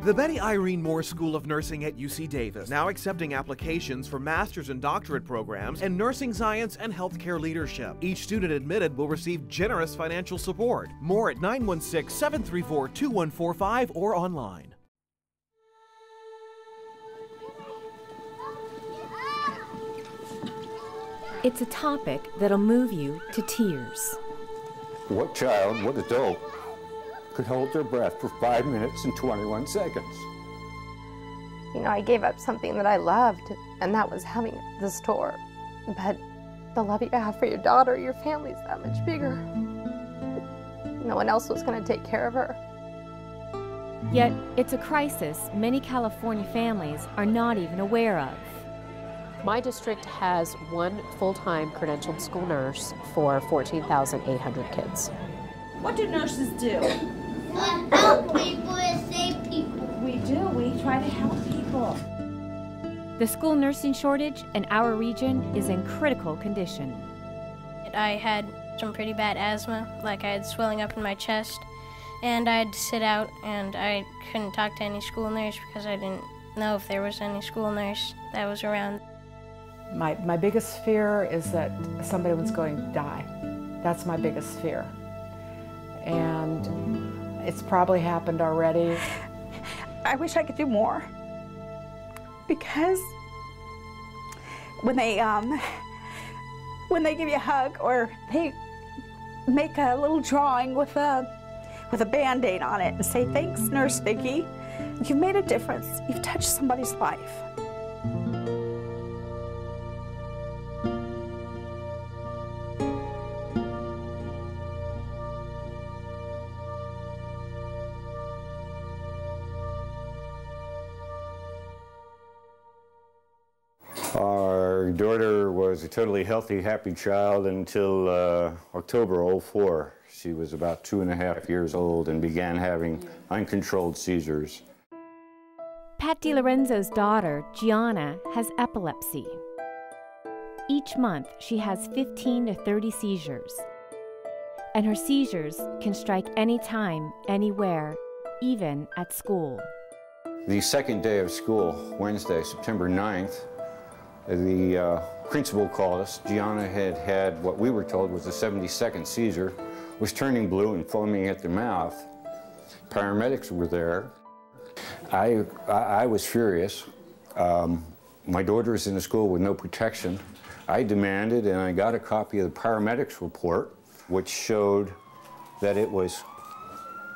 The Betty Irene Moore School of Nursing at UC Davis, now accepting applications for master's and doctorate programs in nursing science and healthcare leadership. Each student admitted will receive generous financial support. More at 916-734-2145 or online. It's a topic that'll move you to tears. What child, what adult, could hold their breath for 5 minutes and 21 seconds? You know, I gave up something that I loved, and that was having the store. But the love you have for your daughter, your family's that much bigger. No one else was going to take care of her. Yet, it's a crisis many California families are not even aware of. My district has one full-time credentialed school nurse for 14,800 kids. What do nurses do? Help people and save people. We do. We try to help people. The school nursing shortage in our region is in critical condition. I had some pretty bad asthma, like I had swelling up in my chest, and I had to sit out, and I couldn't talk to any school nurse because I didn't know if there was any school nurse that was around. My biggest fear is that somebody was going to die. That's my biggest fear. And it's probably happened already. I wish I could do more, because when they give you a hug or they make a little drawing with a Band-Aid on it and say, "Thanks, Nurse Vicki, you've made a difference. You've touched somebody's life." Our daughter was a totally healthy, happy child until October '04. She was about 2.5 years old and began having uncontrolled seizures. Pat DiLorenzo's daughter, Gianna, has epilepsy. Each month, she has 15 to 30 seizures. And her seizures can strike anytime, anywhere, even at school. The second day of school, Wednesday, September 9th, the principal called us. Gianna had had what we were told was a 70-second seizure, was turning blue and foaming at the mouth. Paramedics were there. I was furious. My daughter is in a school with no protection. I demanded, and I got a copy of the paramedics report, which showed that it was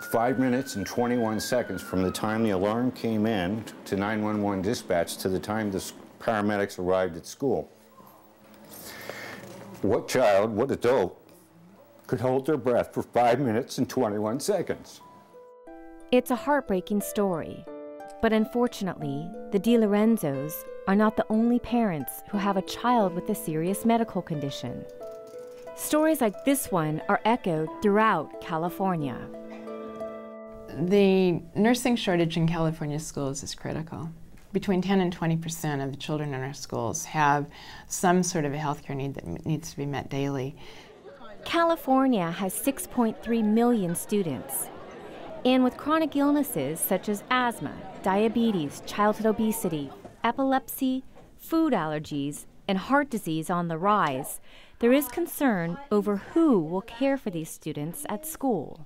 5 minutes and 21 seconds from the time the alarm came in to 911 dispatch to the time the paramedics arrived at school. What child, what adult, could hold their breath for 5 minutes and 21 seconds? It's a heartbreaking story, but unfortunately, the DiLorenzos are not the only parents who have a child with a serious medical condition. Stories like this one are echoed throughout California. The nursing shortage in California schools is critical. Between 10 and 20% of the children in our schools have some sort of a healthcare need that needs to be met daily. California has 6.3 million students. And with chronic illnesses such as asthma, diabetes, childhood obesity, epilepsy, food allergies, and heart disease on the rise, there is concern over who will care for these students at school.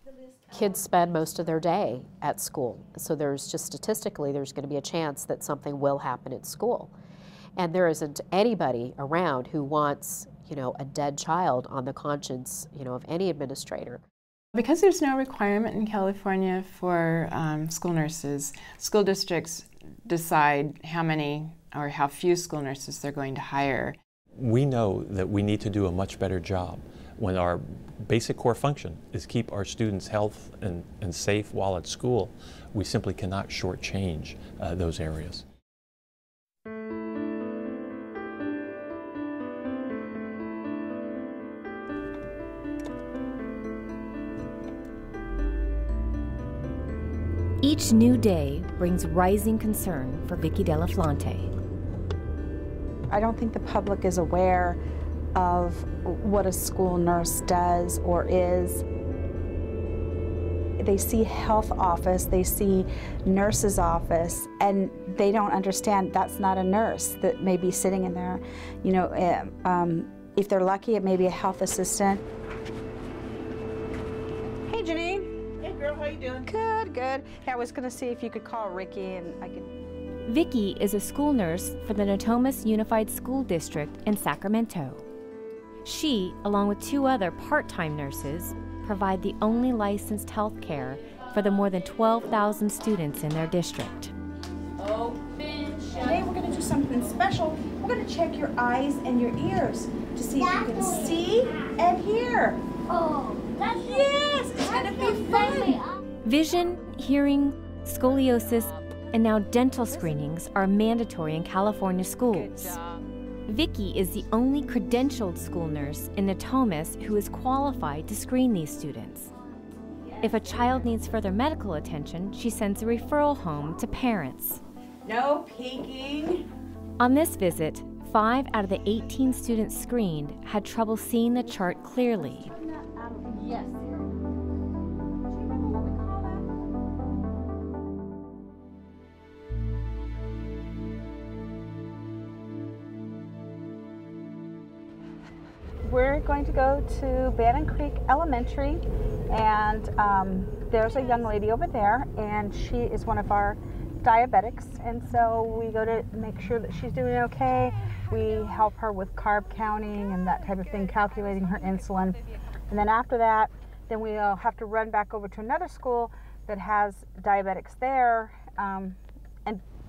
Kids spend most of their day at school, so there's just statistically there's going to be a chance that something will happen at school. And there isn't anybody around who wants, a dead child on the conscience, of any administrator. Because there's no requirement in California for school nurses, school districts decide how many or how few school nurses they're going to hire. We know that we need to do a much better job when our basic core function is keep our students healthy and safe while at school. We simply cannot shortchange those areas. Each new day brings rising concern for Vicki Delaflante. I don't think the public is aware of what a school nurse does or is. They see health office, they see nurse's office, and they don't understand that's not a nurse that may be sitting in there. You know, if they're lucky, it may be a health assistant. Hey, Janine. Hey, girl, how you doing? Good, good. Hey, I was going to see if you could call Ricky and I could... Vicki is a school nurse for the Natomas Unified School District in Sacramento. She, along with 2 other part-time nurses, provide the only licensed health care for the more than 12,000 students in their district. Today we're going to do something special. We're going to check your eyes and your ears to see if you can see and hear. Oh, that's yes, it's going to be fun. Vision, hearing, scoliosis, and now dental screenings are mandatory in California schools. Vicki is the only credentialed school nurse in Natomas who is qualified to screen these students. If a child needs further medical attention, she sends a referral home to parents. No peeking. On this visit, 5 out of the 18 students screened had trouble seeing the chart clearly. Yes. We're going to go to Bannon Creek Elementary, and there's a young lady over there, and she is one of our diabetics, and so we go to make sure that she's doing okay. We help her with carb counting and that type of thing, calculating her insulin. And then after that, then we'll have to run back over to another school that has diabetics there, and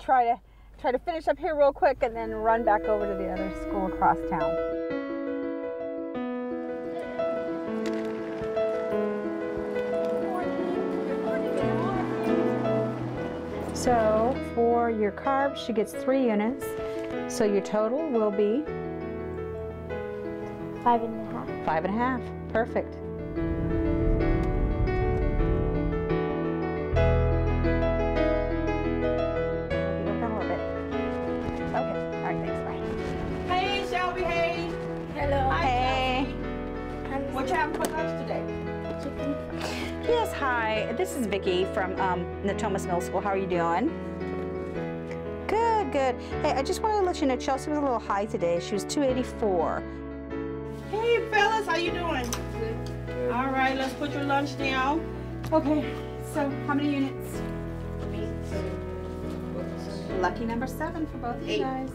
try to finish up here real quick and then run back over to the other school across town. So for your carbs, she gets 3 units. So your total will be 5.5. 5.5. Perfect. Work on a little bit. Okay. All right. Thanks. Bye. Hey, Shelby. Hey. Hello. Hey. What you having for lunch today? Chicken. Yes. Hi. This is Vicki from Natomas Middle School. How are you doing? Good. Good. Hey, I just wanted to let you know Chelsea was a little high today. She was 284. Hey, fellas, how you doing? Good. All right, let's put your lunch down. Okay, so how many units? Lucky number 7 for both of you guys.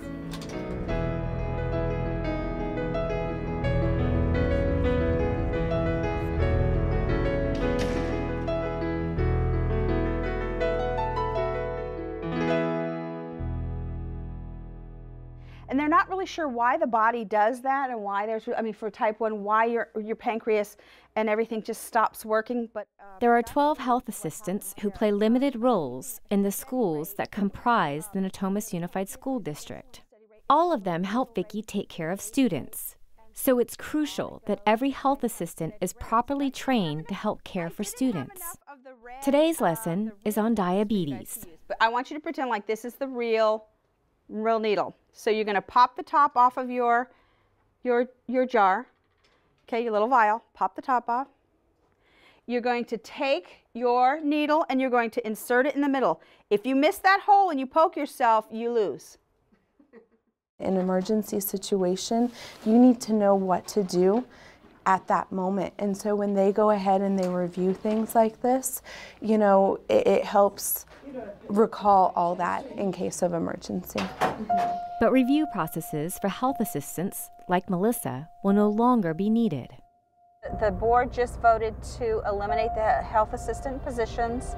And they're not really sure why the body does that and why there's, I mean, for type 1, why your pancreas and everything just stops working. But there are 12 health assistants who play limited roles in the schools that comprise the Natomas Unified School District. All of them help Vicki take care of students. So it's crucial that every health assistant is properly trained to help care for students. Today's lesson is on diabetes. But I want you to pretend like this is the real needle. So you're going to pop the top off of your jar, okay, your little vial, pop the top off. You're going to take your needle and you're going to insert it in the middle. If you miss that hole and you poke yourself, you lose. In an emergency situation, you need to know what to do at that moment. And so when they go ahead and they review things like this, you know, it helps recall all that in case of emergency. But review processes for health assistants, like Melissa, will no longer be needed. The board just voted to eliminate the health assistant positions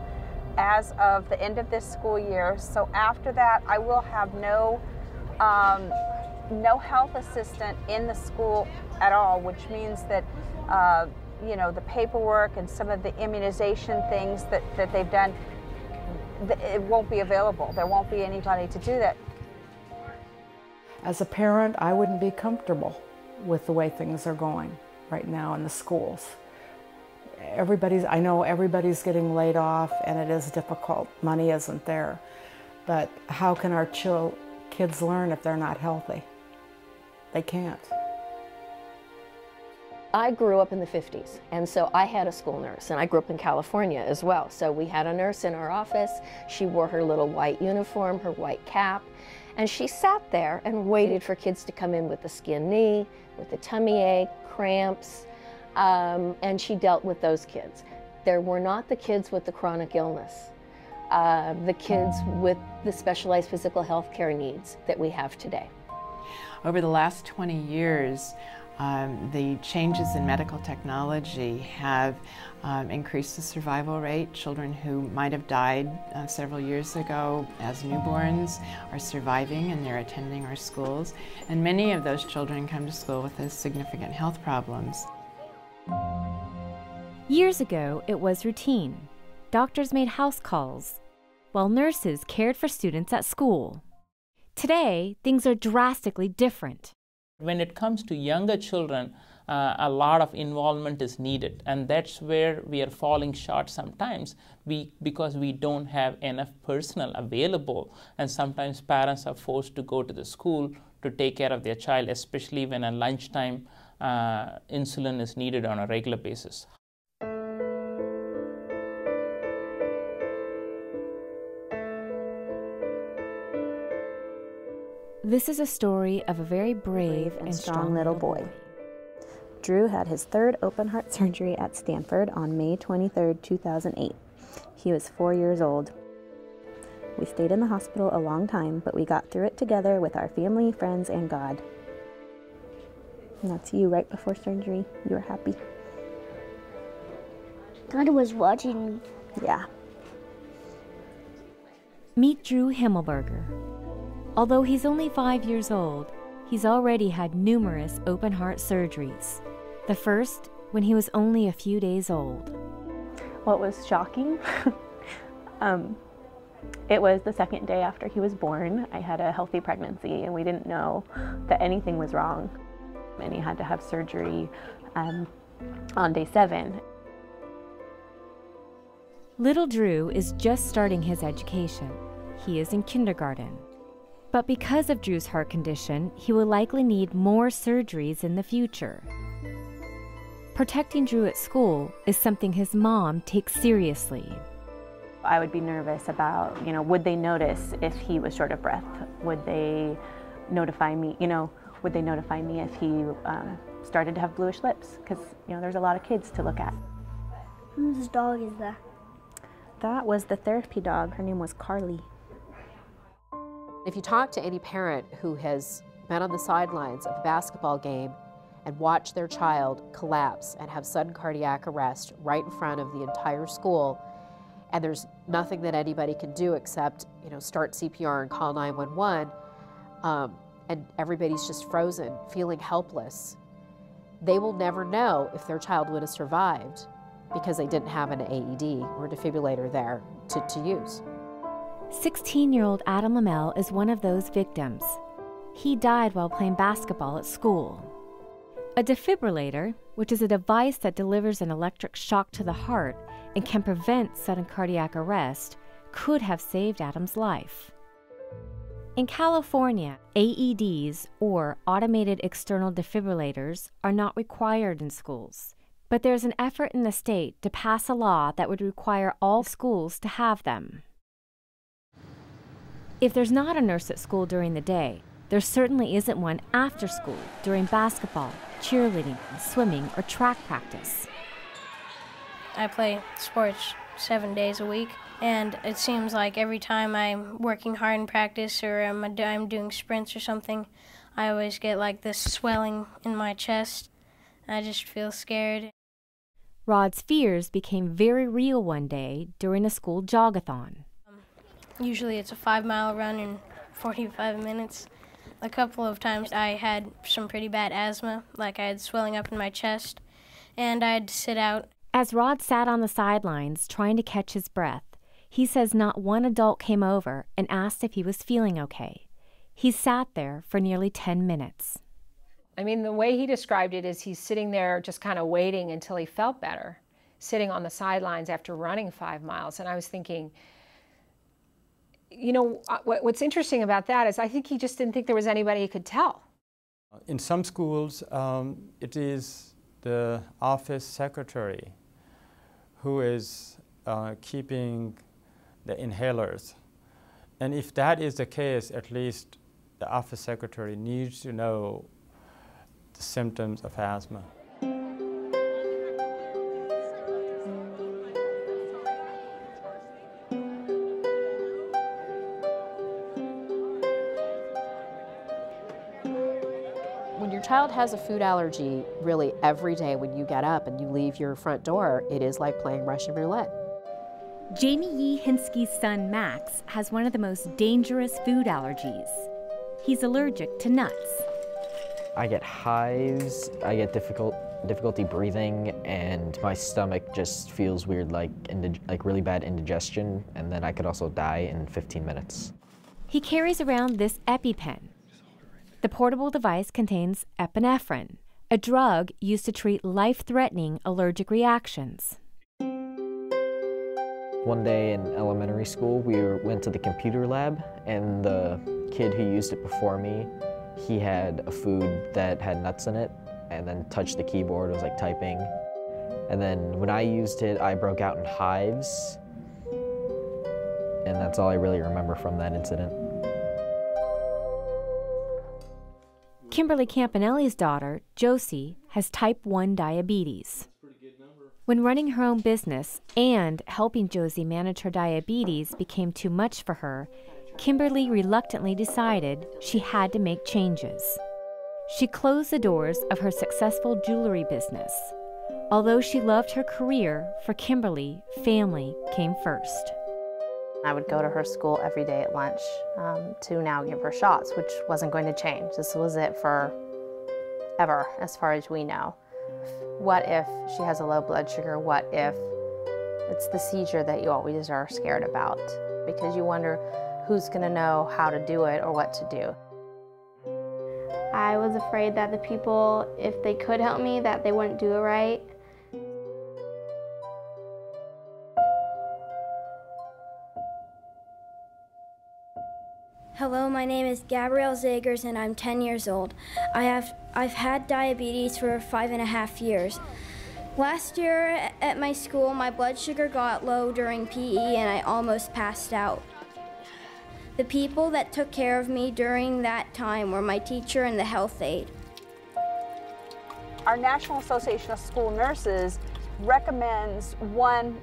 as of the end of this school year. So after that, I will have no health assistant in the school at all, which means that you know, the paperwork and some of the immunization things that they've done, it won't be available. There won't be anybody to do that. As a parent, I wouldn't be comfortable with the way things are going right now in the schools. I know everybody's getting laid off and it is difficult. Money isn't there. But how can our kids learn if they're not healthy? They can't. I grew up in the 50s, and so I had a school nurse, and I grew up in California as well. So we had a nurse in our office. She wore her little white uniform, her white cap, and she sat there and waited for kids to come in with a skinned knee, with a tummy ache, cramps, and she dealt with those kids. There were not the kids with the chronic illness, the kids with the specialized physical health care needs that we have today. Over the last 20 years, the changes in medical technology have increased the survival rate. Children who might have died several years ago as newborns are surviving and they're attending our schools. And many of those children come to school with significant health problems. Years ago, it was routine. Doctors made house calls, while nurses cared for students at school. Today, things are drastically different. When it comes to younger children, a lot of involvement is needed, and that's where we are falling short sometimes because we don't have enough personnel available, and sometimes parents are forced to go to the school to take care of their child, especially when at lunchtime insulin is needed on a regular basis. This is a story of a very brave and strong little boy. Drew had his third open heart surgery at Stanford on May 23, 2008. He was 4 years old. We stayed in the hospital a long time, but we got through it together with our family, friends, and God. And that's you right before surgery. You were happy. God was watching me. Yeah. Meet Drew Himmelberger. Although he's only 5 years old, he's already had numerous open heart surgeries. The first when he was only a few days old. What was shocking, it was the second day after he was born. I had a healthy pregnancy and we didn't know that anything was wrong. And he had to have surgery on day 7. Little Drew is just starting his education. He is in kindergarten. But because of Drew's heart condition, he will likely need more surgeries in the future. Protecting Drew at school is something his mom takes seriously. I would be nervous about, would they notice if he was short of breath? Would they notify me, would they notify me if he started to have bluish lips? Because, there's a lot of kids to look at. Whose dog is that? That was the therapy dog. Her name was Carly. If you talk to any parent who has been on the sidelines of a basketball game and watched their child collapse and have sudden cardiac arrest right in front of the entire school, and there's nothing that anybody can do except, start CPR and call 911, and everybody's just frozen, feeling helpless, they will never know if their child would have survived because they didn't have an AED or defibrillator there to use. 16-year-old Adam Lamel is one of those victims. He died while playing basketball at school. A defibrillator, which is a device that delivers an electric shock to the heart and can prevent sudden cardiac arrest, could have saved Adam's life. In California, AEDs, or automated external defibrillators, are not required in schools. But there's an effort in the state to pass a law that would require all schools to have them. If there's not a nurse at school during the day, there certainly isn't one after school during basketball, cheerleading, swimming, or track practice. I play sports 7 days a week, and it seems like every time I'm working hard in practice or I'm doing sprints or something, I always get like this swelling in my chest. I just feel scared. Rod's fears became very real one day during a school jogathon. Usually it's a 5-mile run in 45 minutes. A couple of times I had some pretty bad asthma, like I had swelling up in my chest, and I had to sit out. As Rod sat on the sidelines trying to catch his breath, he says not one adult came over and asked if he was feeling okay. He sat there for nearly 10 minutes. I mean, the way he described it is he's sitting there just kind of waiting until he felt better, sitting on the sidelines after running 5 miles. And I was thinking, what's interesting about that is I think he just didn't think there was anybody he could tell. In some schools, it is the office secretary who is keeping the inhalers. And if that is the case, at least the office secretary needs to know the symptoms of asthma. When your child has a food allergy, really every day when you get up and you leave your front door, it is like playing Russian roulette. Jamie Yee Hinsky's son Max has one of the most dangerous food allergies. He's allergic to nuts. I get hives, I get difficulty breathing, and my stomach just feels weird, like really bad indigestion, and then I could also die in 15 minutes. He carries around this EpiPen. The portable device contains epinephrine, a drug used to treat life-threatening allergic reactions. One day in elementary school, we went to the computer lab, and the kid who used it before me, he had a food that had nuts in it, and then touched the keyboard, was like typing. And then when I used it, I broke out in hives, and that's all I really remember from that incident. Kimberly Campanelli's daughter, Josie, has type 1 diabetes. When running her own business and helping Josie manage her diabetes became too much for her, Kimberly reluctantly decided she had to make changes. She closed the doors of her successful jewelry business. Although she loved her career, for Kimberly, family came first. I would go to her school every day at lunch to now give her shots, which wasn't going to change. This was it for ever, as far as we know. What if she has a low blood sugar? What if it's the seizure that you always are scared about? Because you wonder who's going to know how to do it or what to do. I was afraid that the people, if they could help me, that they wouldn't do it right. Hello, my name is Gabrielle Zagers and I'm 10 years old. I've had diabetes for 5.5 years. Last year at my school, my blood sugar got low during PE and I almost passed out. The people that took care of me during that time were my teacher and the health aide. Our National Association of School Nurses recommends one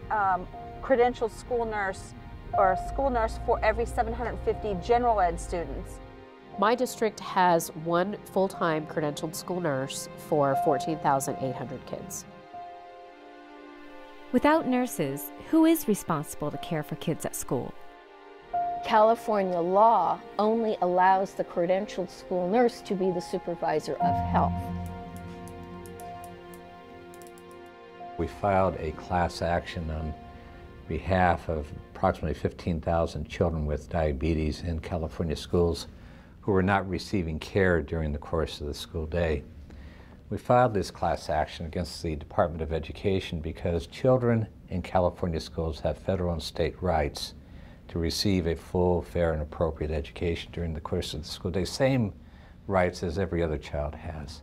credentialed school nurse or a school nurse for every 750 general ed students. My district has one full-time credentialed school nurse for 14,800 kids. Without nurses, who is responsible to care for kids at school? California law only allows the credentialed school nurse to be the supervisor of health. We filed a class action on behalf of approximately 15,000 children with diabetes in California schools who were not receiving care during the course of the school day. We filed this class action against the Department of Education because children in California schools have federal and state rights to receive a full, fair, and appropriate education during the course of the school day, same rights as every other child has.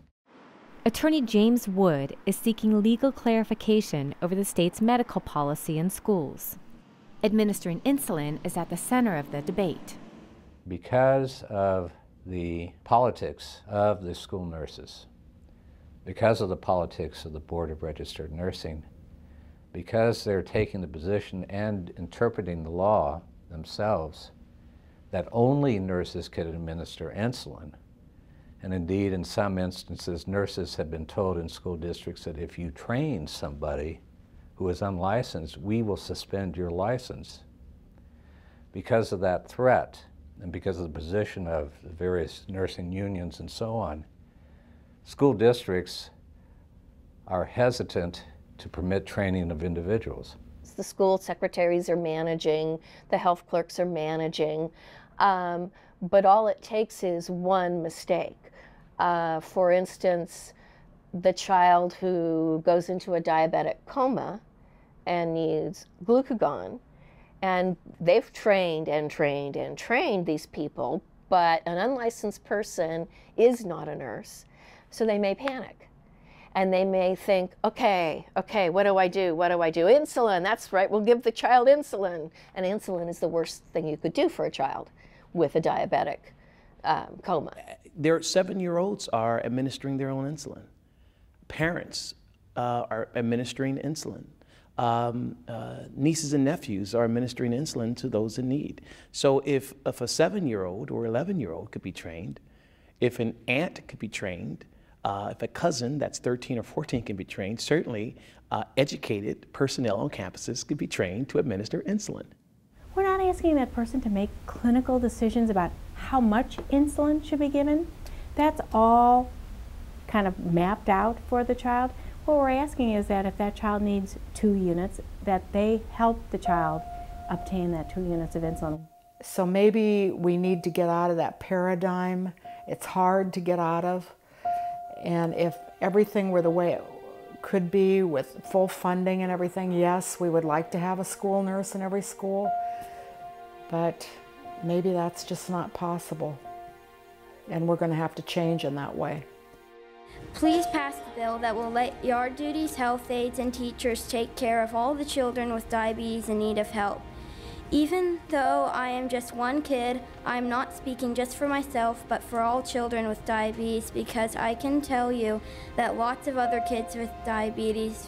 Attorney James Wood is seeking legal clarification over the state's medical policy in schools. Administering insulin is at the center of the debate. Because of the politics of the school nurses, because of the politics of the Board of Registered Nursing, because they're taking the position and interpreting the law themselves that only nurses can administer insulin, and indeed in some instances nurses have been told in school districts that if you train somebody who is unlicensed, we will suspend your license. Because of that threat, and because of the position of the various nursing unions and so on, school districts are hesitant to permit training of individuals. The school secretaries are managing, the health clerks are managing, but all it takes is one mistake. For instance, the child who goes into a diabetic coma and needs glucagon, and they've trained and trained and trained these people, but an unlicensed person is not a nurse, so they may panic. And they may think, okay, what do I do? What do I do? Insulin, that's right, we'll give the child insulin. And insulin is the worst thing you could do for a child with a diabetic coma. Their 7-year-olds are administering their own insulin. Parents are administering insulin. Nieces and nephews are administering insulin to those in need. So if a 7-year-old or 11-year-old could be trained, if an aunt could be trained, if a cousin that's 13 or 14 can be trained, certainly educated personnel on campuses could be trained to administer insulin. We're not asking that person to make clinical decisions about how much insulin should be given. That's all kind of mapped out for the child. What we're asking is that if that child needs 2 units, that they help the child obtain that 2 units of insulin. So maybe we need to get out of that paradigm. It's hard to get out of. And if everything were the way it could be with full funding and everything, yes, we would like to have a school nurse in every school, but maybe that's just not possible. And we're going to have to change in that way. Please pass the bill that will let yard duties, health aides, and teachers take care of all the children with diabetes in need of help. Even though I am just one kid, I'm not speaking just for myself, but for all children with diabetes, because I can tell you that lots of other kids with diabetes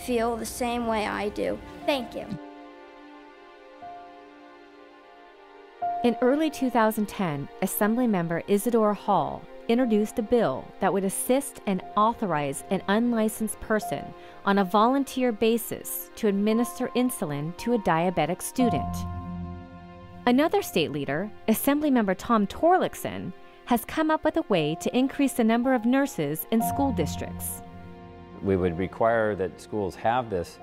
feel the same way I do. Thank you. In early 2010, Assemblymember Isidore Hall introduced a bill that would assist and authorize an unlicensed person on a volunteer basis to administer insulin to a diabetic student. Another state leader, Assemblymember Tom Torlakson, has come up with a way to increase the number of nurses in school districts. We would require that schools have this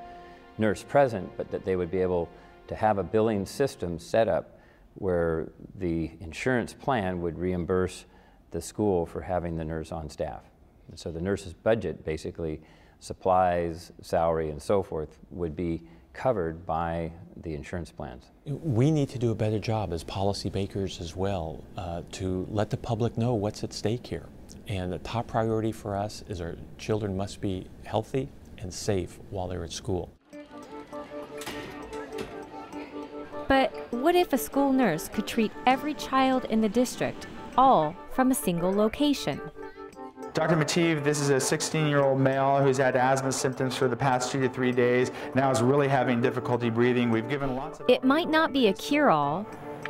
nurse present, but that they would be able to have a billing system set up where the insurance plan would reimburse the school for having the nurse on staff. And so the nurse's budget, basically supplies, salary, and so forth, would be covered by the insurance plans. We need to do a better job as policy makers as well to let the public know what's at stake here. And the top priority for us is our children must be healthy and safe while they're at school. But what if a school nurse could treat every child in the district, all from a single location? Dr. Mativ, this is a 16-year-old male who's had asthma symptoms for the past 2 to 3 days. Now is really having difficulty breathing. We've given lots of... It might not be a cure-all.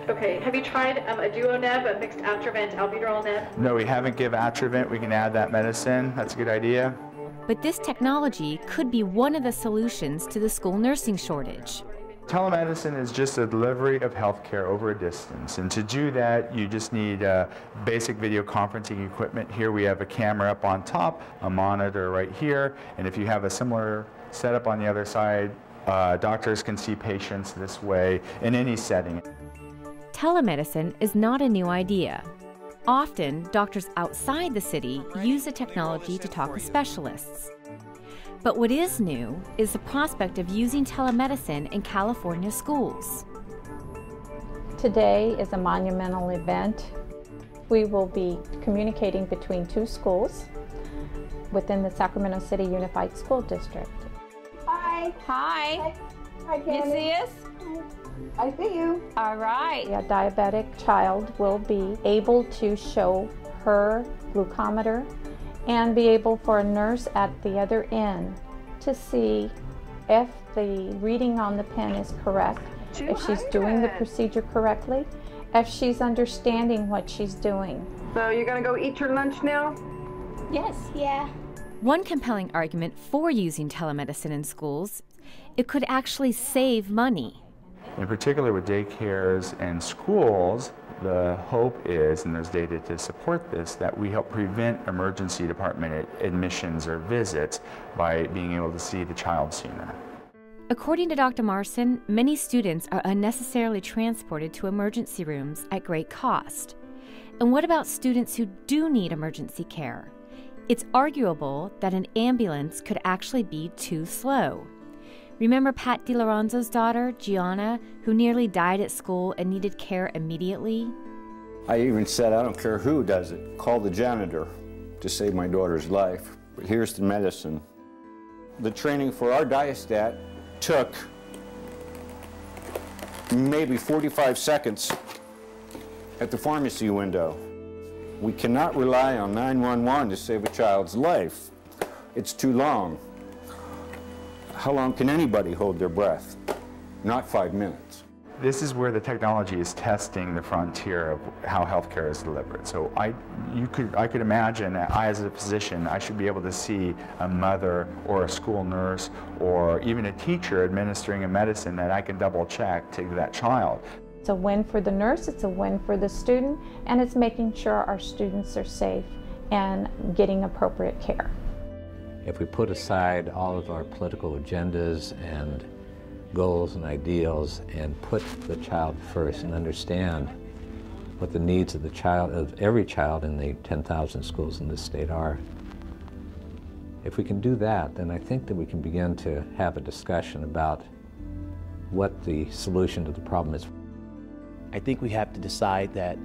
Okay, have you tried a duo neb, a mixed Atrovent albuterol neb? No, we haven't given Atrovent. We can add that medicine. That's a good idea. But this technology could be one of the solutions to the school nursing shortage. Telemedicine is just a delivery of healthcare over a distance, and to do that you just need basic video conferencing equipment. Here we have a camera up on top, a monitor right here, and if you have a similar setup on the other side, doctors can see patients this way in any setting. Telemedicine is not a new idea. Often, doctors outside the city use the technology to talk with specialists. But what is new is the prospect of using telemedicine in California schools. Today is a monumental event. We will be communicating between 2 schools within the Sacramento City Unified School District. Hi. Hi. Hi, You see us? I see you. All right. A diabetic child will be able to show her glucometer and be able for a nurse at the other end to see if the reading on the pen is correct, if she's doing the procedure correctly, if she's understanding what she's doing. So you're going to go eat your lunch now? Yes. Yeah. One compelling argument for using telemedicine in schools, it could actually save money. In particular with daycares and schools, the hope is, and there's data to support this, that we help prevent emergency department admissions or visits by being able to see the child sooner. According to Dr. Marson, many students are unnecessarily transported to emergency rooms at great cost. And what about students who do need emergency care? It's arguable that an ambulance could actually be too slow. Remember Pat DiLorenzo's daughter, Gianna, who nearly died at school and needed care immediately? I even said, I don't care who does it, call the janitor to save my daughter's life. But here's the medicine. The training for our diastat took maybe 45 seconds at the pharmacy window. We cannot rely on 911 to save a child's life. It's too long. How long can anybody hold their breath? Not 5 minutes. This is where the technology is testing the frontier of how healthcare is delivered. So I could imagine that I, as a physician, I should be able to see a mother or a school nurse or even a teacher administering a medicine that I can double check to that child. It's a win for the nurse, it's a win for the student, and it's making sure our students are safe and getting appropriate care. If we put aside all of our political agendas and goals and ideals and put the child first and understand what the needs of the child, of every child in the 10,000 schools in this state are, if we can do that, then I think that we can begin to have a discussion about what the solution to the problem is. I think we have to decide that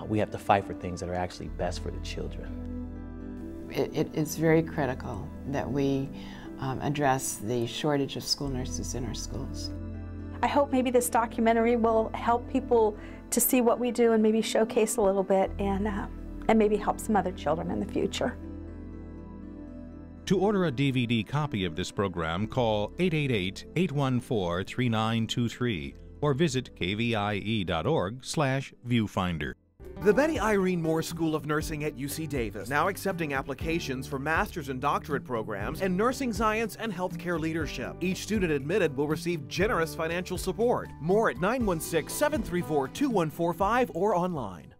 we have to fight for things that are actually best for the children. It's very critical that we address the shortage of school nurses in our schools. I hope maybe this documentary will help people to see what we do and maybe showcase a little bit and maybe help some other children in the future. To order a DVD copy of this program, call 888-814-3923 or visit kvie.org/viewfinder. The Betty Irene Moore School of Nursing at UC Davis, now accepting applications for master's and doctorate programs in nursing science and healthcare leadership. Each student admitted will receive generous financial support. More at 916-734-2145 or online.